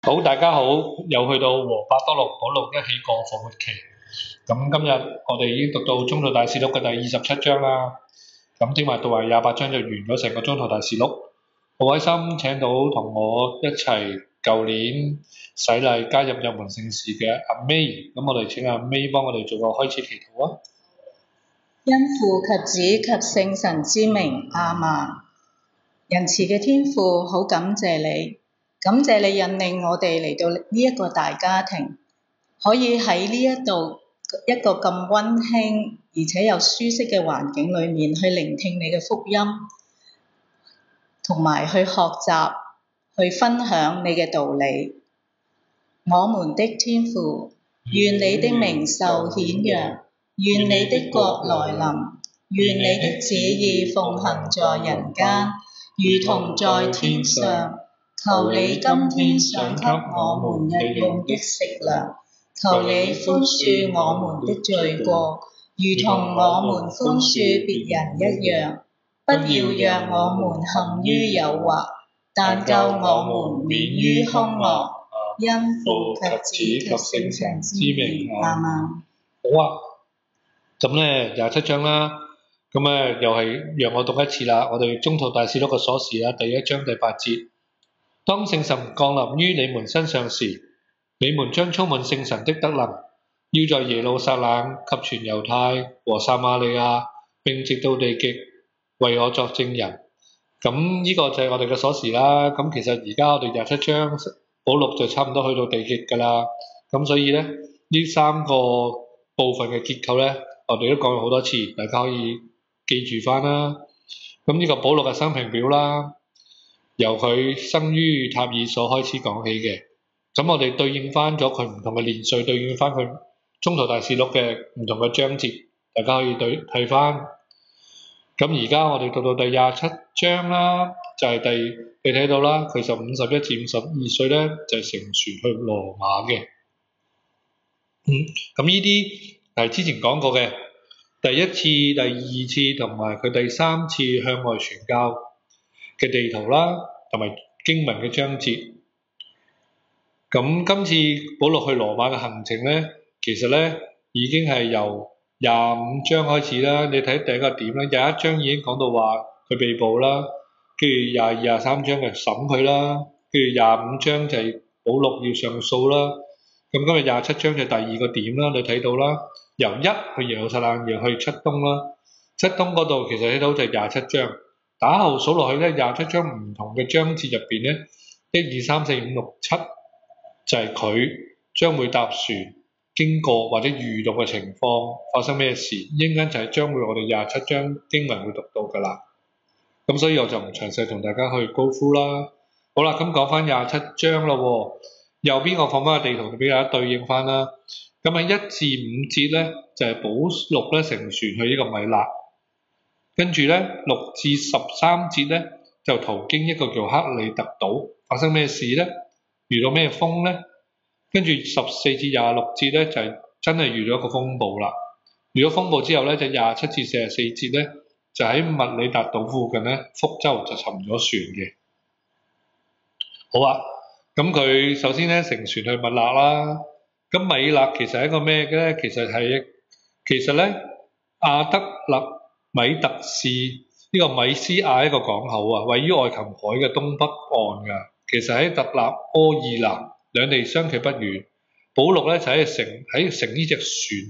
好，大家好，又去到和伯多祿保祿一起過復活期。咁今日我哋已經讀到宗徒大事錄嘅第27章啦。咁聽埋讀埋28章就完咗成個宗徒大事錄。好開心請到同我一齊舊年洗禮加入入門聖事嘅阿 May。咁我哋請阿 May 幫我哋做個開始祈禱啊。因父及子及聖神之名，阿們。仁慈嘅天父，好感謝你，感謝你引領我哋嚟到呢一個大家庭，可以喺呢一度一個咁溫馨而且又舒適嘅環境裏面去聆聽你嘅福音，同埋去學習，去分享你嘅道理。我們的天父，願你的名受顯揚，願你的國來臨，願你的旨意奉行在人間，如同在天上。求你今天賞給我們日用的食糧，求你寬恕我們的罪過，如同我們寬恕別人一樣。不要讓我們陷於誘惑，但救我們免於兇惡。因父及子及聖神之名，阿們。好啊，咁咧27章啦，咁又係讓我讀一次啦。我哋宗徒大事錄嘅鎖匙啦，第1章第8節。當聖神降臨於你們身上時，你們將充滿聖神的德能，要在耶路撒冷及全猶太和撒瑪利亞並直到地極為我作證人。咁呢個就係我哋嘅鎖匙啦。咁其實而家我哋27章保祿就差唔多去到地極㗎啦。咁所以咧呢3個部分嘅結構咧，我哋都講咗好多次，大家可以記住翻啦。咁呢個保祿嘅生平表啦，由佢生於塔爾所開始講起嘅。咁我哋對應翻咗佢唔同嘅年歲，對應翻佢宗徒大事錄嘅唔同嘅章節，大家可以睇翻。咁而家我哋讀到第27章啦，就係你睇到啦，佢就51至52歲咧，就係乘船去羅馬嘅。咁呢啲係之前講過嘅，第一次、第二次同埋佢第3次向外傳教嘅地圖啦，同埋經文嘅章節。咁今次保祿去羅馬嘅行程咧，其實咧已經係由25章開始啦。你睇第一個點啦，21章已經講到話佢被捕啦，跟住22、23章嘅審佢啦，跟住25章就係保祿要上訴啦。咁今日27章就第2個點啦，你睇到啦，由1去耶路撒冷，又去漆冬啦。漆冬嗰度其實睇到就係27章，打後數落去咧，27章唔同嘅章節入邊咧，1、2、3、4、5、6、7就係佢將會搭船經過或者遇到嘅情況，發生咩事，應該就係將會我哋27章經文會讀到㗎啦。咁所以我就唔詳細同大家去go through啦。好啦，咁講翻27章啦喎。右邊我放翻個地圖俾大家對應翻啦。咁喺1至5節咧，就係保祿咧乘船去呢個米勒，跟住咧6至13節咧就途經一個叫克里特島，發生咩事咧？遇到咩風咧？跟住14至26節咧就係真係遇到一個風暴啦。遇到風暴之後咧，就27至44節咧就喺密里達島附近咧，福州就沉咗船嘅。好啊。咁佢首先咧乘船去米勒啦，咁米勒其實係一個咩嘅咧？其實咧亞德勒米特市呢個米斯亞一個港口啊，位於愛琴海嘅東北岸㗎。其實喺特納柯以南兩地相距不遠。保祿咧就喺乘呢隻船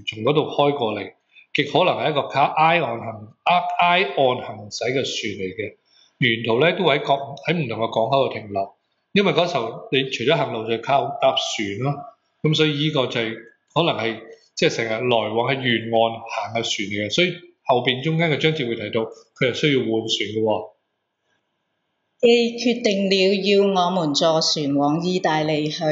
從嗰度開過嚟，極可能係一個挨岸行駛嘅船嚟嘅。沿途咧都喺唔同嘅港口度停留。因為嗰時候你除咗行路就靠搭船咯，咁所以呢個就係可能係即係成日來往喺沿岸行嘅船嚟嘅，所以後邊中間嘅章節會提到佢係需要換船嘅喎。既決定了要我們坐船往意大利去，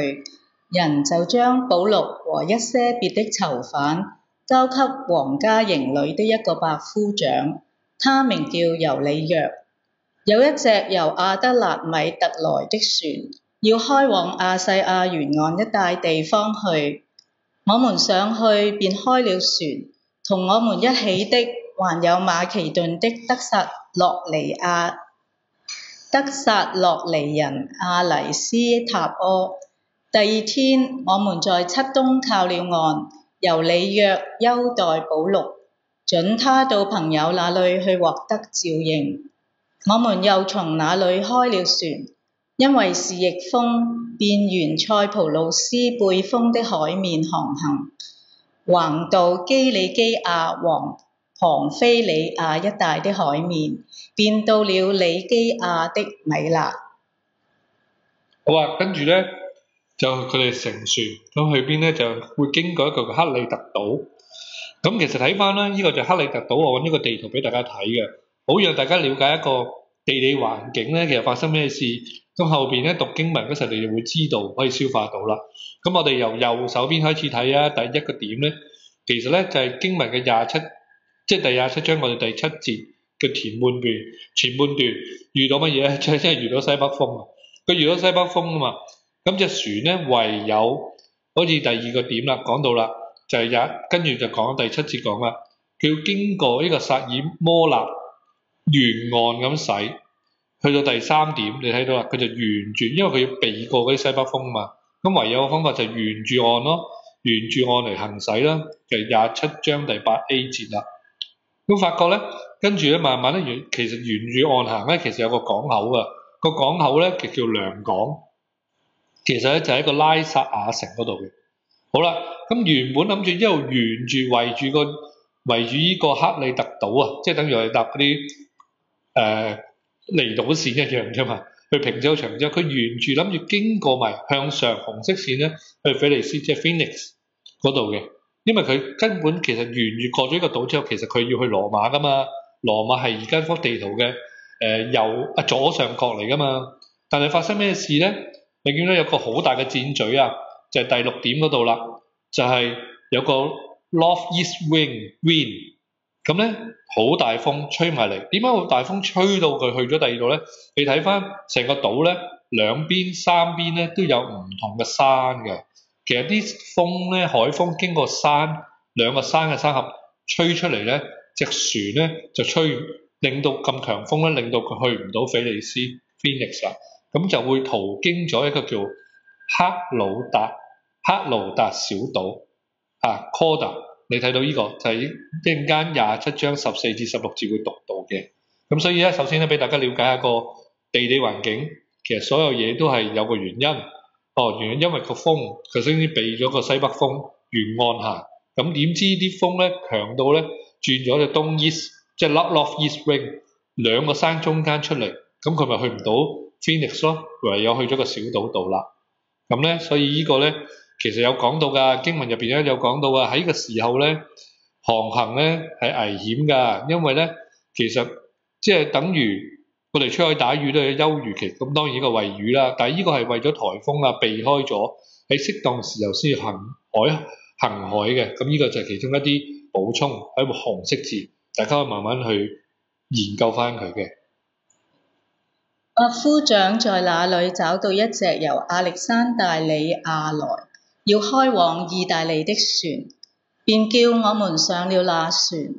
人就將保祿和一些別的囚犯交給皇家營裏的一個百夫長，他名叫尤里約。有一隻由亞德勒米特來的船，要開往亞細亞沿岸一帶地方去。我們上去便開了船，同我們一起的還有馬其頓的德撒洛尼人阿黎斯塔柯，第二天，我們在漆冬靠了岸，由里約優待保祿，准他到朋友那裏去獲得照應。我們又從那裏開了船，因為是逆風，便沿塞浦路斯背風的海面航行，橫渡基里基亞和旁非里亞一帶的海面，便到了里基亞的米納。好啊，跟住咧就佢哋乘船咁去邊咧，就會經過一個克里特島。咁其實睇翻咧，呢個就克里特島，我揾呢個地圖俾大家睇嘅，好讓大家了解一個地理環境咧，其實發生咩事。咁後邊咧讀經文嗰時候，你就會知道，可以消化到啦。咁我哋由右手邊開始睇啊，第一個點咧，其實咧就係經文嘅27，即係第27章我哋第7節嘅前半段遇到乜嘢咧？即係遇到西北風啊！佢遇到西北風啊嘛，咁隻船咧唯有好似第二個點啦，講到啦，就係跟住就講第7節講啦，佢要經過呢個薩爾摩納沿岸咁駛，去到第3點，你睇到啦，佢就沿住，因為佢要避過嗰啲西北風嘛，咁唯有嘅方法就沿住岸咯，沿住岸嚟行駛啦，就係27章第8a 節啦。咁發覺咧，跟住咧慢慢咧其實沿住岸行咧，其實有個港口噶，個港口咧叫良港，其實咧就喺個拉薩亞城嗰度嘅。好啦，咁原本諗住一路沿住圍住呢個克里特島啊，即係等於我哋搭嗰啲離島線一樣啫嘛，去平洲長洲，佢沿住諗住經過埋向上紅色線咧去腓尼斯，即係 Phoenix 嗰度嘅。因為佢根本其實沿住過咗呢個島之後，其實佢要去羅馬噶嘛，羅馬係而家幅地圖嘅左上角嚟噶嘛。但係發生咩事咧？你見到有個好大嘅箭嘴啊，就係第6點嗰度啦，就係有個 North East Wind，咁咧好大風吹埋嚟。點解好大風吹到佢去咗第2度咧？你睇翻成個島咧，兩邊三邊咧都有唔同嘅山嘅。其實啲風咧，海風經過兩個山嘅山合吹出嚟咧，隻船咧就令到咁強風咧，令到佢去唔到腓尼斯 Phoenix 啦，咁就會途經咗一個叫克魯達小島啊 Corda， 你睇到呢個就係一陣間27章14至16節會讀到嘅。咁所以咧，首先咧俾大家了解一個地理環境，其實所有嘢都係有個原因。原來因為個風，佢先至避咗個西北風沿岸行，咁點知啲風咧強到咧轉咗隻東 east， 即係 North East Wind， 兩個山中間出嚟，咁佢咪去唔到 Phoenix 咯，唯有去咗個小島度啦。咁咧，所以呢個咧其實有講到㗎，經文入邊咧有講到啊，喺呢個時候咧航行咧係危險㗎，因為咧其實即係等於我哋出海打魚都係休漁期，咁當然呢個餵魚啦，但係呢個係為咗颱風啊避開咗，喺適當時候先行海嘅，咁呢個就係其中一啲補充喺個紅色字，大家可以慢慢去研究翻佢嘅。百夫長在那裏找到一隻由亞歷山大里亞來要開往意大利的船，便叫我們上了那船。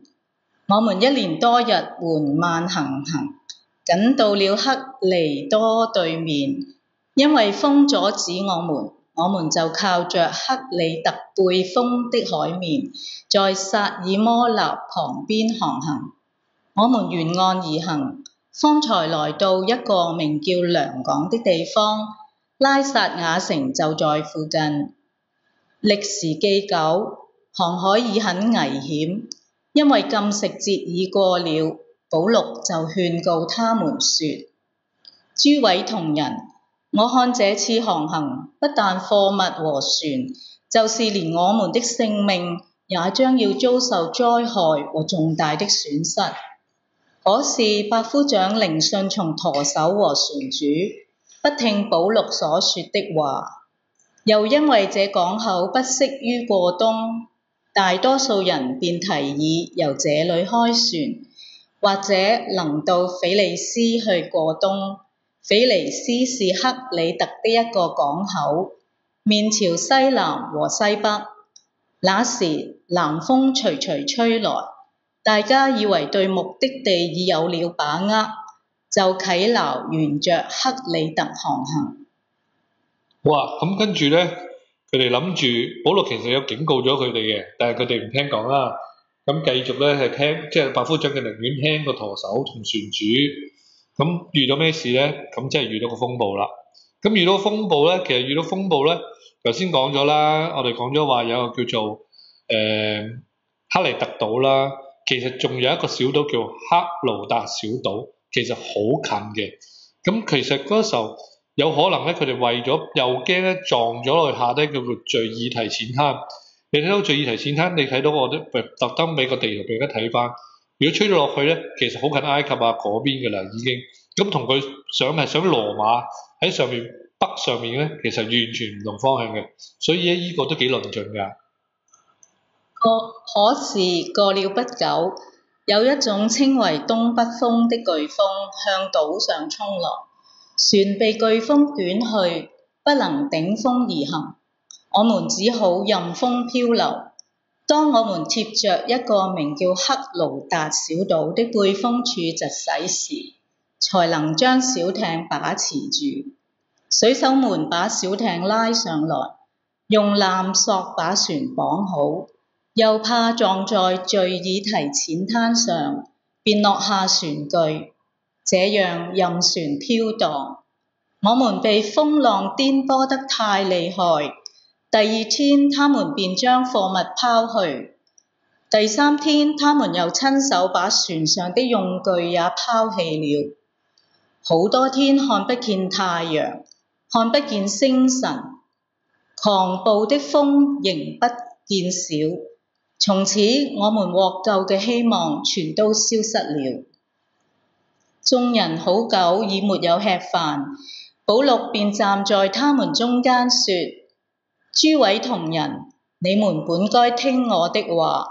我們1連多日緩慢行，僅到了克尼多對面，因為風阻止我們就靠着克里特背風的海面，在薩爾摩納旁邊航行。我們沿岸而行，方才來到一個名叫良港的地方，拉薩雅城就在附近。歷時既久，航海已很危險，因為禁食節已過了。保祿就勸告他們說：諸位同仁，我看這次航行不但貨物和船，就是連我們的性命也將要遭受災害和重大的損失。可是百夫長聆信從舵手和船主，不聽保祿所說的話，又因為這港口不適於過冬，大多數人便提議由這裏開船，或者能到腓尼斯去過冬。腓尼斯是克里特的一個港口，面朝西南和西北。那時南風徐徐吹來，大家以為對目的地已有了把握，就啟錨沿着克里特航行。好啊，咁跟住咧，佢哋諗住保羅其實有警告咗佢哋嘅，但係佢哋唔聽講啦。咁繼續咧係聽，即係百夫長嘅寧願聽個舵手同船主。咁遇到咩事咧？咁即係遇到個風暴啦。咁遇到風暴咧，其實遇到風暴咧，頭先講咗啦，我哋講咗話有個叫做克里特島啦，其實仲有一個小島叫克勞達小島，其實好近嘅。咁其實嗰時候有可能咧，佢哋為咗又驚咧撞咗落去下低叫做敘爾提前灘。你睇到敘爾提前灘，你睇到我都特登俾個地圖俾大家睇翻。如果吹到落去咧，其實好近埃及啊嗰邊嘅啦已經。咁同佢想羅馬喺上面北上面咧，其實完全唔同方向嘅，所以咧呢個都幾論盡㗎。可是過了不久，有一種稱為東北風的颶風向島上衝來，船被颶風捲去，不能頂風而行。我們只好任風漂流。當我們貼着一個名叫克勞達小島的背風處疾駛時，才能將小艇把持住。水手們把小艇拉上來，用纜索把船綁好，又怕撞在敘爾提前灘上，便落下船具，這樣任船飄蕩。我們被風浪顛簸得太厲害，第二天他們便將貨物拋去，第三天他們又親手把船上的用具也拋棄了。好多天看不見太陽，看不見星辰，狂暴的風仍不見少。從此我們獲救嘅希望全都消失了。眾人好久已沒有吃飯，保祿便站在他們中間說：諸位同仁，你們本該聽我的話，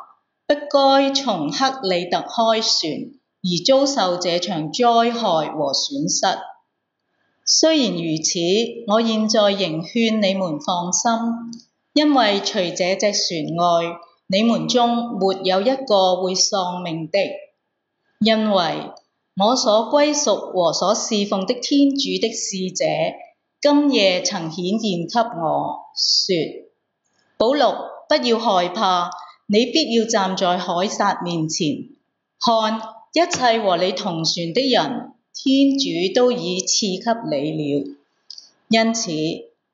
不該從克里特開船，而遭受這場災害和損失。雖然如此，我現在仍勸你們放心，因為除這隻船外，你們中沒有一個會喪命的。因為我所歸屬和所侍奉的天主的使者，今夜曾顯現給我，說：保祿，不要害怕，你必要站在凱撒面前。看，一切和你同船的人，天主都已賜給你了。因此，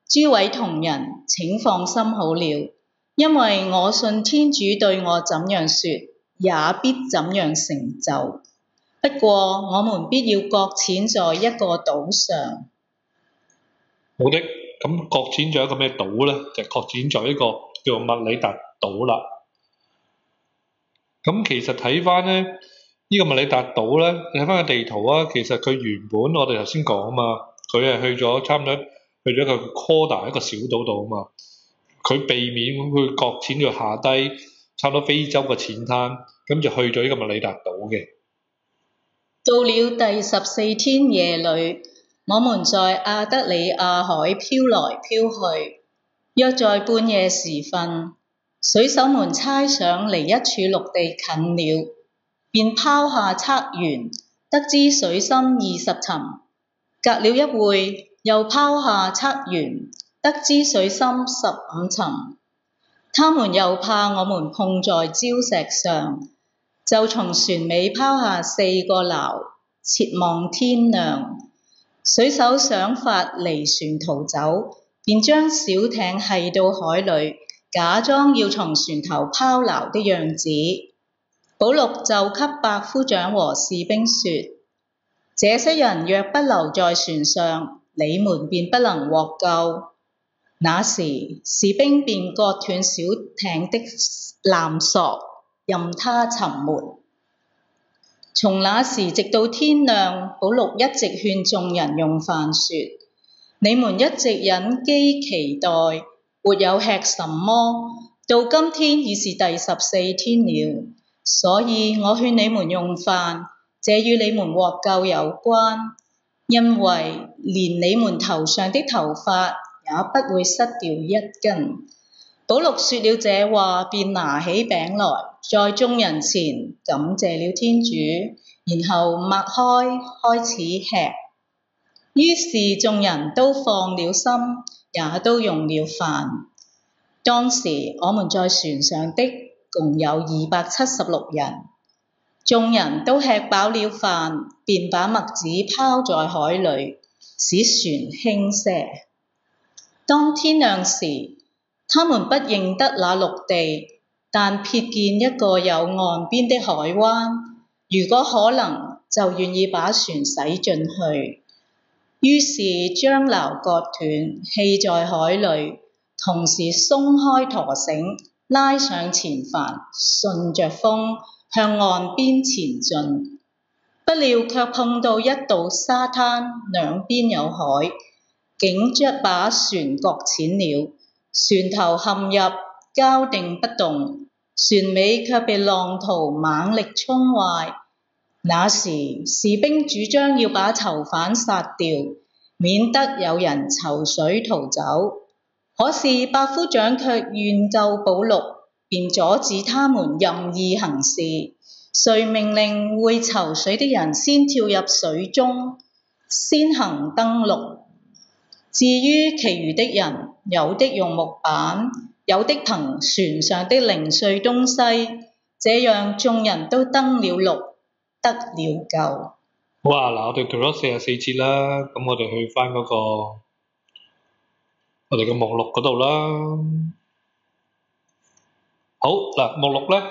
諸位同仁，請放心好了，因為我信天主對我怎樣說，也必怎樣成就。不過，我們必要擱淺在一個島上。好的，咁擱淺咗一個咩島咧？就擱淺在一個叫做密里達島啦。咁其實睇翻咧，呢個密里達島咧，你睇翻個地圖啊，其實佢原本我哋頭先講啊嘛，佢係去咗差唔多去咗一個 Corda 一個小島度啊嘛，佢避免佢擱淺咗下低，差唔多非洲嘅淺灘，咁就去咗呢個密里達島嘅。到了第14天夜裏，我們在亞德里亞海漂來漂去，約在半夜時分，水手們猜想離一處陸地近了，便拋下測圓，得知水深20尋。隔了一會，又拋下測圓，得知水深15尋。他們又怕我們碰在礁石上，就從船尾拋下4個錨，切望天亮。水手想法離船逃走，便將小艇繫到海裏，假裝要從船頭拋錨的樣子。保祿就給百夫長和士兵說：這些人若不留在船上，你們便不能獲救。那時，士兵便割斷小艇的纜索，任它沉沒。從那時直到天亮，保祿一直勸眾人用飯，說：你們一直忍飢期待，沒有吃什麼，到今天已是第14天了。所以我勸你們用飯，這與你們獲救有關，因為連你們頭上的頭髮也不會失掉一根。保祿說了這話，便拿起餅來，在眾人前感謝了天主，然後擘開，開始吃。於是眾人都放了心，也都用了飯。當時我們在船上的共有276人，眾人都吃飽了飯，便把麥子拋在海裏，使船輕些。當天亮時，他們不認得那陸地，但瞥見一個有岸邊的海灣，如果可能，就願意把船駛進去。於是將錨割斷，棄在海裏，同時鬆開舵繩，拉上前帆，順着風向岸邊前進。不料卻碰到一道沙灘，兩邊有海，竟將把船擱淺了，船頭陷入，膠定不動，船尾卻被浪濤猛力衝壞。那時士兵主張要把囚犯殺掉，免得有人泅水逃走。可是百夫長卻願救保祿，便阻止他們任意行事。遂命令會泅水的人先跳入水中，先行登陸。至於其餘的人，有的用木板，有的憑船上的零碎東西，這樣眾人都登了陸，得了救。好啊，嗱，我哋讀咗44節啦，咁我哋去翻嗰個我哋嘅目錄嗰度啦。好嗱，目錄咧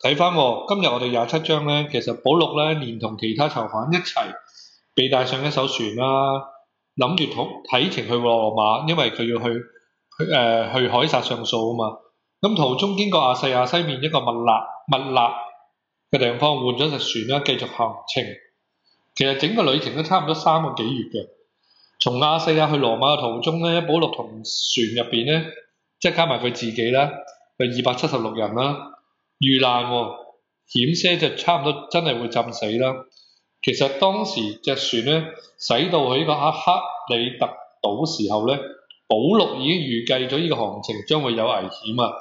睇翻喎，今日我哋27章咧，其實保祿咧連同其他囚犯一齊被帶上一艘船啦，諗住啟程去羅馬，因為佢要去凱撒上訴啊嘛。咁途中經過亞細亞西面一個密納嘅地方，換咗隻船啦，繼續行程。其實整個旅程都差唔多3個幾月嘅。從亞細亞去羅馬嘅途中咧，保祿同船入邊咧，即係加埋佢自己啦，有276人啦，遇難喎，險些就差唔多真係會浸死啦。其實當時隻船咧駛到去呢個克里特島時候咧，保祿已經預計咗呢個航程將會有危險啊。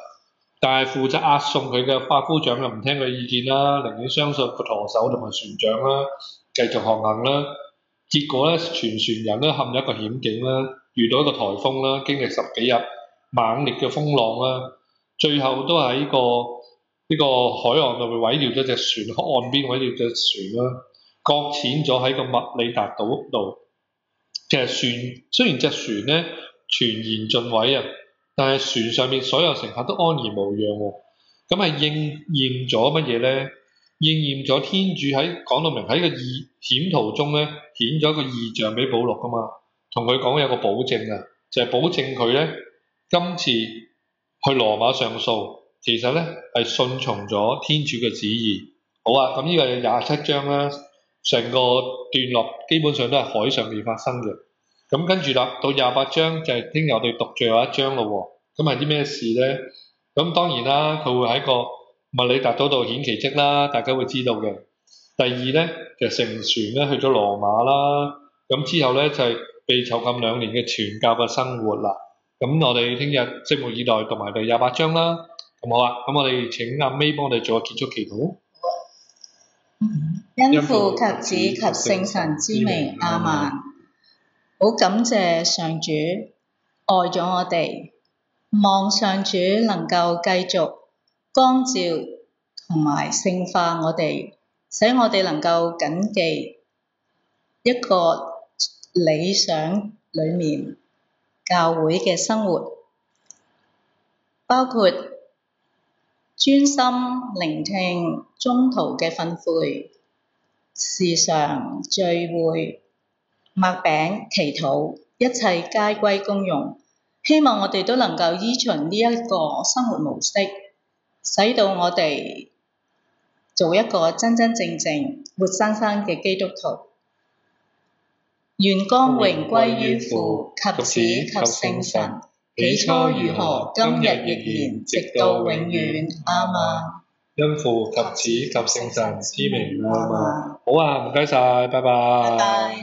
但係負責押送佢嘅百夫長就唔聽佢意見啦，寧願相信個舵手同埋船長啦，繼續航行啦。結果咧，全船人咧陷入一個險境啦，遇到一個颱風啦，經歷10幾日猛烈嘅風浪啦，最後都喺呢個海岸度毀掉咗隻船，岸邊毀掉隻船啦，擱淺咗喺個密里達島度。其實雖然隻船咧全然盡毀啊，但係船上面所有乘客都安然無恙喎。咁係應驗咗乜嘢咧？應驗咗天主講到明喺個險途中咧顯咗一個異象俾保祿噶嘛，同佢講有個保證啊，就係保證佢咧今次去羅馬上訴，其實咧係順從咗天主嘅旨意。好啊，咁呢個27章啦，成個段落基本上都係海上面發生嘅。咁跟住啦，到28章就係聽日我哋讀最後一章咯喎。咁係啲咩事咧？咁當然啦，佢會喺個密里達島度顯奇蹟啦，大家會知道嘅。第二咧就乘船咧去咗羅馬啦，咁之後咧就係被囚禁2年嘅傳教嘅生活啦。咁我哋聽日拭目以待讀埋第28章啦。咁好啊，咁我哋請阿 May 幫我哋做個結束祈禱。因父及子及聖神之名，阿們。好感謝上主愛咗我哋，望上主能夠繼續光照同埋聖化我哋，使我哋能夠謹記一個理想裏面教會嘅生活，包括專心聆聽宗徒嘅訓誨，時常聚會、擘餅、祈禱，一切皆歸公用。希望我哋都能夠依循呢一個生活模式，使到我哋做一個真真正正活生生嘅基督徒。願光榮歸於父及子及聖神，起初如何，今日亦然，直到永遠。阿們。因父及子及聖神之名，阿們。好啊，唔該晒，拜拜。拜拜。